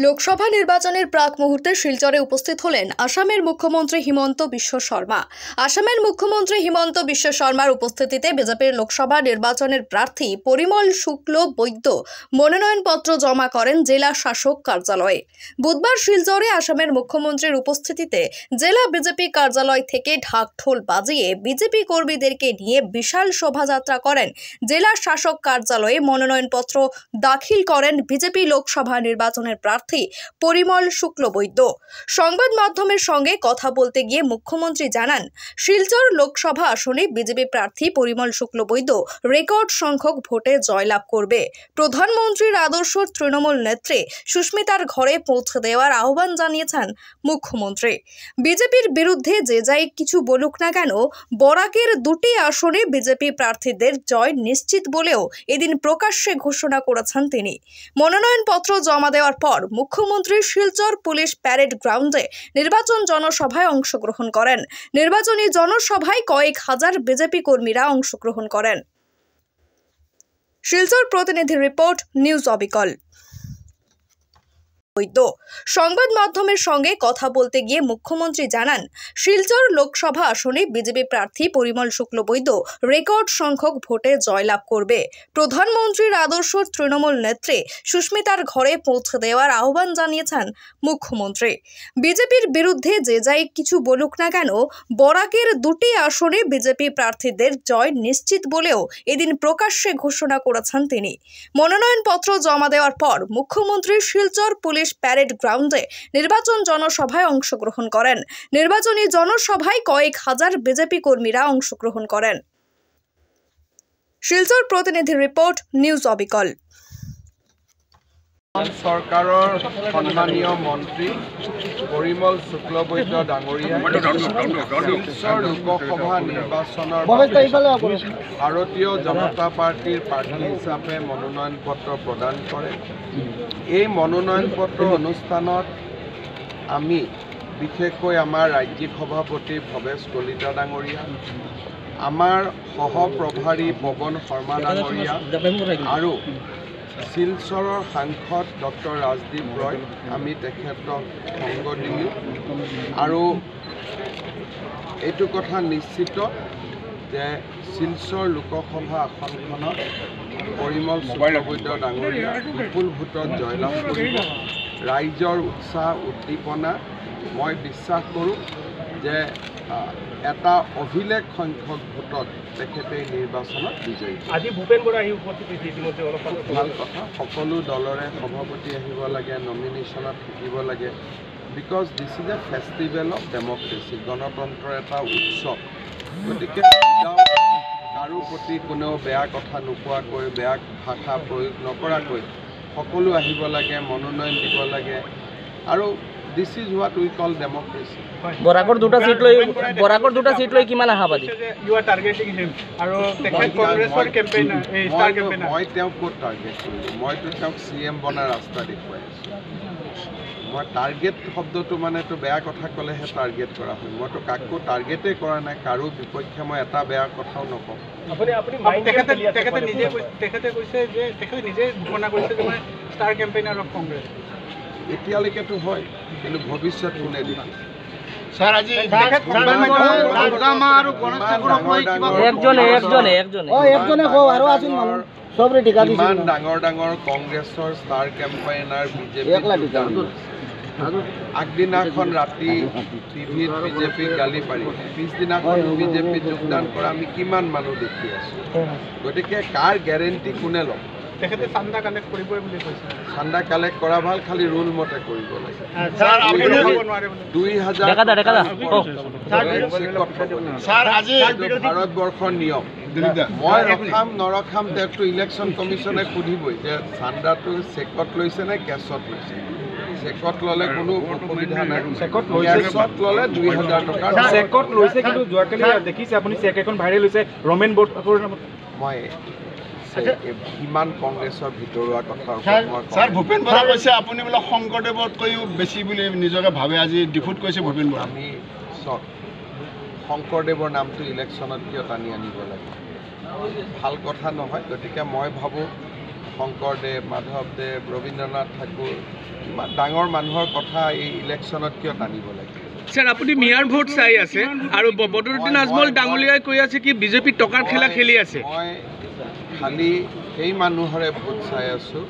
লোকসভা নির্বাচনের প্রাক মুহূর্তে শিলচরে উপস্থিত হলেন আসামের মুখ্যমন্ত্রী হিমন্ত বিশ্ব শর্মা। আসামের মুখ্যমন্ত্রী হিমন্ত বিশ্ব শর্মার উপস্থিতিতে বিজেপির লোকসভা নির্বাচনের প্রার্থী পরিমল শুক্ল বৈদ্য মনোনয়নপত্র জমা করেন জেলা শাসক কার্যালয়ে। বুধবার শিলচরে আসামের মুখ্যমন্ত্রীর উপস্থিতিতে জেলা বিজেপি কার্যালয় থেকে ঢাকঢোল বাজিয়ে বিজেপি কর্মীদেরকে নিয়ে বিশাল শোভাযাত্রা করেন জেলা শাসক কার্যালয়ে। মনোনয়নপত্র দাখিল করেন বিজেপি লোকসভা নির্বাচনের প্রার্থী পরিমল শুক্ল বৈদ্য। সংবাদ মাধ্যমের সঙ্গে কথা বলতে গিয়ে মুখ্যমন্ত্রী জানান, শিলচর লোকসভা আসনে বিজেপি প্রার্থী পরিমল শুক্ল বৈদ্য রেকর্ড সংখ্যক ভোটে জয়লাভ করবে। প্রধানমন্ত্রীর আদর্শ তৃণমূল নেত্রী সুস্মিতার ঘরে পৌঁছে দেওয়ার আহ্বান জানিয়েছেন মুখ্যমন্ত্রী। বিজেপির বিরুদ্ধে যে যাই কিছু বলুক না কেন, বরাকের দুটি আসনে বিজেপি প্রার্থীদের জয় নিশ্চিত বলেও এদিন প্রকাশ্যে ঘোষণা করেছেন তিনি। মনোনয়নপত্র জমা দেওয়ার পর মুখ্যমন্ত্রী শিলচর পুলিশ প্যারেড গ্রাউন্ডে নির্বাচন জনসভায় অংশগ্রহণ করেন। নির্বাচনী জনসভায় কয়েক হাজার বিজেপি কর্মীরা অংশগ্রহণ করেন। শিলচর প্রতিনিধির রিপোর্ট, নিউজ অবিকল। সংবাদ মাধ্যমের সঙ্গে কথা বলতে গিয়ে মুখ্যমন্ত্রী জানান, শিলচর লোকসভা আসনে বিজেপি প্রার্থী পরিমল শুক্ল বৈদ্য রেকর্ড সংখ্যক ভোটে জয়লাভ করবে। প্রধানমন্ত্রীর আদর্শ তৃণমূল নেত্রী সুস্মিতার ঘরে পৌঁছে দেওয়ার আহ্বান জানিয়েছেন মুখ্যমন্ত্রী। বিজেপির বিরুদ্ধে যে যাই কিছু বলুক না কেন, বরাকের দুটি আসনে বিজেপি প্রার্থীদের জয় নিশ্চিত বলেও এদিন প্রকাশ্যে ঘোষণা করেছেন তিনি। মনোনয়নপত্র জমা দেওয়ার পর মুখ্যমন্ত্রী শিলচর পুলিশ প্যারেড গ্রাউন্ডে নির্বাচন জনসভায় অংশগ্রহণ করেন। নির্বাচনী জনসভায় কয়েক হাজার বিজেপি কর্মীরা অংশগ্রহণ করেন। শিলচর প্রতিনিধির রিপোর্ট, নিউজ অবিকল। সরকারের সম্মানীয় মন্ত্রী পরিমল শুক্ল বৈদ্য ডাঙরিয়া শিলচর লোকসভা নির্বাচনের ভারতীয় জনতা পার্টির প্রার্থী হিসাবে মনোনয়ন পত্র প্রদান করে। এই মনোনয়ন পত্র অনুষ্ঠানত আমি বিশেষকৈ আমাৰ ৰাজ্যিক সভাপতি ভৱেশ কলিতা ডাঙৰীয়া, আমাৰ সহপ্ৰভাৰী পৱন শৰ্মা ডাঙৰীয়া আৰু শিলচৰৰ সাংসদ ডক্টৰ ৰাজদীপ ৰয়, আমি তেখেতক সংগ দিলোঁ আৰু এইটো কথা নিশ্চিত যে শিলচৰ লোকসভা আসনখনত পৰিমল শুক্ল বৈদ্য ডাঙৰীয়া বিপুল ভোটত জয়লাভ কৰিব। ৰাইজৰ উৎসাহ উদ্দীপনা মই বিশ্বাস কৰোঁ যে এটা অভিলেখ সংখ্যক ভোটত তেখেতে নিৰ্বাচনত বিজয়ী। আজি ভূপেন বৰা আহি উপস্থিত হৈছে, ইতিমধ্যে অলপ ভাল কথা। সকলো দলৰে সভাপতি আহিব লাগে, নমিনেশ্যনত থাকিব লাগে। Because this is a festival of democracy, গণতন্ত্ৰৰ এটা উৎসৱ। গতিকে কাৰো প্ৰতি কোনেও বেয়া কথা নোকোৱাকৈ, বেয়া ভাষা প্ৰয়োগ নকৰাকৈ সকলো আহিব লাগে, মনোনয়ন দিব লাগে আৰু this is what we call democracy. বৰাকৰ দুটা সিট লৈ কিমান আশাবাদী? মই তেওঁক ক'ত টাৰ্গেট কৰিলোঁ? মইতো তেওঁক CM বনাৰ ৰাস্তা দেখুৱাই আছোঁ। মই টাৰ্গেট শব্দটো মানেতো বেয়া কথা ক'লেহে টাৰ্গেট কৰা হয়। মইতো কাকো টাৰ্গেটেই কৰা নাই, কাৰো বিপক্ষে মই এটা বেয়া কথাও নকওঁ। এতিয়ালৈকেতো হয়, কিন্তু ভৱিষ্যত কোনে দেখে? ইমান ডাঙৰ ডাঙৰ কংগ্ৰেছৰ ষ্টাৰ কেম্পেইনাৰ বিজেপি আগদিনাখন ৰাতি টিভিত বিজেপিক গালি পাৰি পিছদিনাখন বিজেপিত যোগদান কৰা আমি কিমান মানুহ দেখি আছোঁ। গতিকে কাৰ গেৰেণ্টি কোনে ল'ব? তেখেতে চান্দা কালেক্ট কৰিব বুলি কৈছে। চান্দা কালেক্ট কৰা ভাল, খালি ৰুল মতে কৰিব লাগে। 2000 ভাৰতবৰ্ষৰ নিয়ম। মই ৰখাম নৰখাম তেওঁকতো ইলেকশ্যন কমিশ্যনে সুধিবই যে চান্দাটো চেকত লৈছে নে কেছত লৈছে। চেকত ল'লে কোনো অসুবিধা নাই, কেছত ল'লে 2000 টকা চেকত লৈছে। কিন্তু যোৱাকালি দেখিছে আপুনি চেক এখন ভাইৰেল হৈছে ৰমেন বৰঠাকুৰৰ নামত। মই ইমান কংগ্ৰেছৰ ভিতৰুৱা কথা। ছাৰ, ভূপেন বৰা কৈছে আপুনি বোলে শংকৰদেৱতকৈও বেছি বুলি নিজকে ভাবে। আজি ডিফুট কৈছে ভূপেন বৰা। আমি শংকৰদেৱৰ নামটো ইলেকশ্যনত কিয় টানি আনিব লাগে? ভাল কথা নহয়। গতিকে মই ভাবোঁ শংকৰদেৱ, মাধৱদেৱ, ৰবীন্দ্ৰনাথ ঠাকুৰ, ইমান ডাঙৰ মানুহৰ কথা এই ইলেকশ্যনত কিয় টানিব লাগে? স্যাৰ, আপনি মিয়াৰ ভোট চাই আছে আৰ বদৰুদ্দিন আজমল ডাঙৰীয়াই কৈ আছে কি বিজেপি টকাৰ খেলা খেলি আছে। মই খালি সেই মানুহৰে ভোট চাই আছোঁ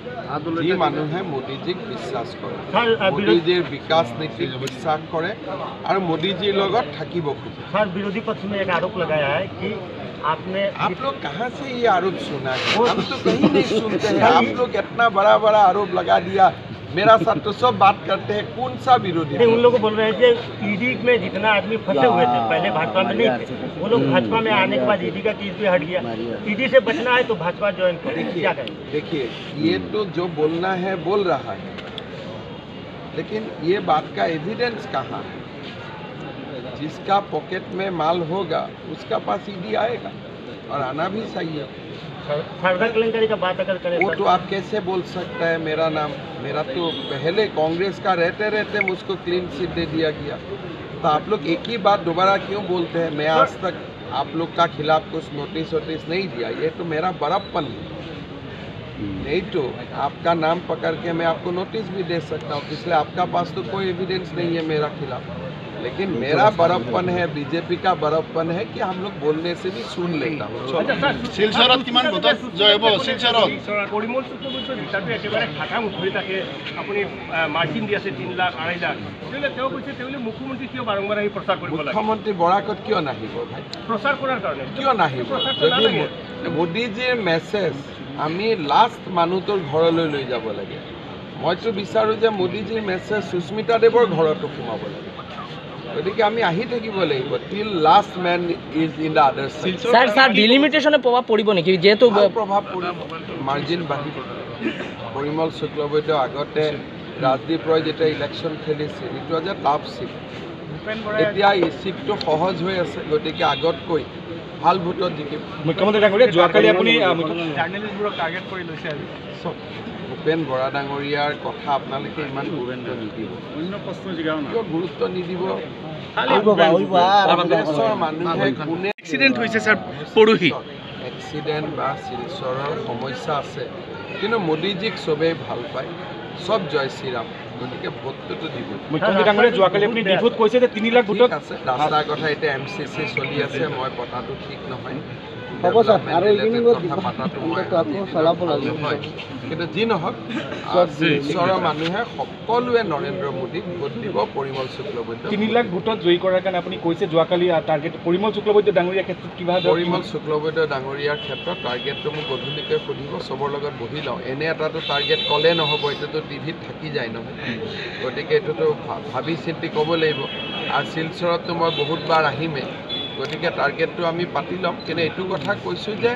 যি মানুহে মোদীজীক বিশ্বাস কৰে, মোদীজীৰ বিকাশ নীতিক বিশ্বাস কৰে আৰু মোদীজীৰ লগত থাকিব খোজে। सर, विरोधी पक्ष ने एक आरोप लगाया है कि आपने आप लोग कहाँ से ये आरोप सुना है? हम तो कहीं नहीं सुनते हैं। आप लोग इतना बड़ा बड़ा आरोप लगा दिया, मेरा साथ तो सब बात करते हैं। कौन सा विरोधी? उन लोग को बोल रहे हैं कि ईडी में जितना आदमी फंसे हुए थे पहले भाजपा में नहीं थे, वो लोग भाजपा में आने के बाद ईडी का केस भी हट गया। ईडी से बचना है तो भाजपा ज्वाइन करें, क्या करें? देखिए, ये तो जो बोलना है बोल रहा है, लेकिन ये बात का एविडेंस कहाँ है? जिसका पॉकेट में माल होगा उसका पास ईडी आएगा और आना भी चाहिए। शारदा केलेंकारी का बात अगर करें वो तो आप कैसे बोल सकता है मेरा नाम? मेरा तो पहले कांग्रेस का रहते रहते मुझको क्लीन चिट दे दिया गया। तो आप लोग एक ही बात दोबारा क्यों बोलते हैं? मैं आज तक आप लोग का खिलाफ कुछ नोटिस वोटिस नहीं दिया। ये तो मेरा बड़प्पन है। नहीं तो आपका नाम पकड़ के मैं आपको नोटिस भी दे सकता हूँ, इसलिए आपका पास तो कोई एविडेंस नहीं है मेरा खिलाफ। लेकिन मेरा बड़प्पन है, बीजेपी का बड़प्पन है कि हम लोग बोलने से भी सुन लेता हूँ। শিলচৰত কিমান ভোটত জয় হ'ব? শিলচৰত পৰিমল শুক্লবৈদ্যৰ ৰিটাৰ্ণটো একেবাৰে খাটাং ধৰি থাকে, আপুনি মাৰ্জিন দি আছে 3 লাখ 2.5 লাখ। তেওঁ কৈছে তেওঁলোকে মুখ্যমন্ত্ৰী কিয় বাৰম্বাৰ আহি প্ৰচাৰ কৰিব লাগে? মুখ্যমন্ত্ৰী বৰাকত কিয় নাহিব ভাই? প্ৰচাৰ কৰাৰ কাৰণে কিয় নাহিব? যদি মোদীজীৰ মেছেজ আমি লাষ্ট মানুহটোৰ ঘৰলৈ লৈ যাব লাগে। মইতো বিচাৰোঁ যে মোদীজীৰ মেছেজ সুস্মিতা দেৱৰ ঘৰতো সোমাব লাগে। গতিকে আমি আহি থাকিব লাগিব till last men is in the other side. Sir ডিলিমিটেশনে প্ৰভাব পড়ব নেকি? যেহেতু প্ৰভাব পৰিব, মাৰ্জিন বাঢ়িব। পৰিমল শুক্লবৈদ্য আগতে ৰাজদীপ ৰয় যেতিয়া ইলেকশ্যন খেলিছিল, it was a tough seat. এতিয়া এই চিটটো সহজ হৈ আছে, গতিকে আগতকৈ ভাল ভোটত জিকিব। মুখ্যমন্ত্ৰী ডাঙৰীয়া, যোৱাকালি আপুনি জাৰ্নেলিষ্টবোৰক টাৰ্গেট কৰি লৈছে আজি। ভূপেন বৰা ডাঙৰীয়াৰ কথা আপোনালোকে ইমান গুৰুত্ব নিদিব। কিয় গুৰুত্ব নিদিব? কংগ্ৰেছৰ মানুহে কোনে এক্সিডেণ্ট হৈছে স্যাৰ পৰহি। এক্সিডেণ্ট বা শিলচৰৰ সমস্যা আছে, কিন্তু মোদীজীক চবেই ভাল পায়, চব জয় শ্ৰীৰাম। গতিকে ভোটটোতো দিব। মুখ্যমন্ত্ৰী ডাঙৰীয়া, যোৱাকালি আপুনি ডিফুত কৈছে যে 3 লাখ ভোটত আছে। ৰাস্তাৰ কথা এতিয়া MCC চলি আছে, মই পতাটো ঠিক নহয়। কিন্তু যি নহওক, শিলচৰৰ মানুহে সকলোৱে নৰেন্দ্ৰ মোদীক ভোট দিব, পৰিমল শুক্লবৈদ্য। 3 লাখ ভোটত জয়ী কৰাৰ কাৰণে আপুনি কৈছে যোৱাকালি টাৰ্গেট পৰিমল শুক্লবৈদ্য ডাঙৰীয়াৰ ক্ষেত্ৰত কিবা পৰিমল শুক্লবৈদ্য ডাঙৰীয়াৰ ক্ষেত্ৰত টাৰ্গেটটো মোক গধূলিকৈ সুধিব, চবৰ লগত বহি লওঁ। এনে এটাতো টাৰ্গেট ক'লে নহ'ব, এইটোতো টিভিত থাকি যায় নহয়। গতিকে এইটোতো ভাবি চিন্তি ক'ব লাগিব। আৰু শিলচৰততো মই বহুতবাৰ আহিমেই, গতিকে টাৰ্গেটটো আমি পাতি ল'ম। কিন্তু এইটো কথা কৈছোঁ যে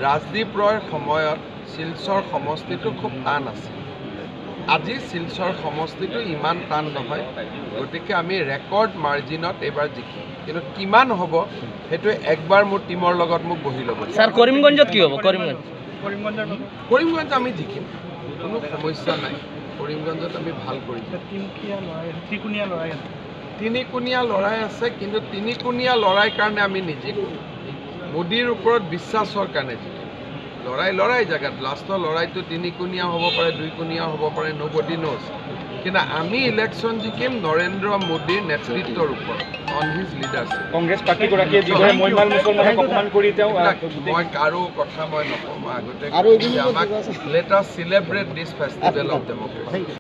ৰাজদীপ ৰয়ৰ সময়ত শিলচৰ সমষ্টিটো খুব টান আছে। আজি শিলচৰ সমষ্টিটো ইমান টান নহয়, গতিকে আমি ৰেকৰ্ড মাৰ্জিনত এইবাৰ জিকিম। কিন্তু কিমান হ'ব সেইটো একবাৰ মোৰ টিমৰ লগত মোক বহি ল'ব। স্যাৰ কৰিমগঞ্জত কি হ'ব? কৰিমগঞ্জ আমি জিকিম, কোনো সমস্যা নাই। কৰিমগঞ্জত আমি ভাল কৰিম। তিনিকুণীয়া লৰাই আছে, কিন্তু তিনিকুণীয়া লৰাই কাৰণে আমি নিজিকোঁ। মোদীৰ ওপৰত বিশ্বাসৰ কাৰণে জিকিম। লৰাই জেগাত লাষ্টৰ লৰাইটো তিনিকুণীয়া হ'ব পাৰে, 2কুণীয়া হ'ব পাৰে, নবডি ন'জ। কিন্তু আমি ইলেকশ্যন জিকিম নৰেন্দ্ৰ মোদীৰ নেতৃত্বৰ ওপৰত, অন হিজ লিডাৰশ্বিপ। কংগ্ৰেছ পাৰ্টীগৰাকীয়ে যিদৰে মইমাল মুছলমানক অপমান কৰি তেওঁ মই কাৰো কথা মই নকওঁ। মই আগতে আমাক let us celebrate this festival of democracy.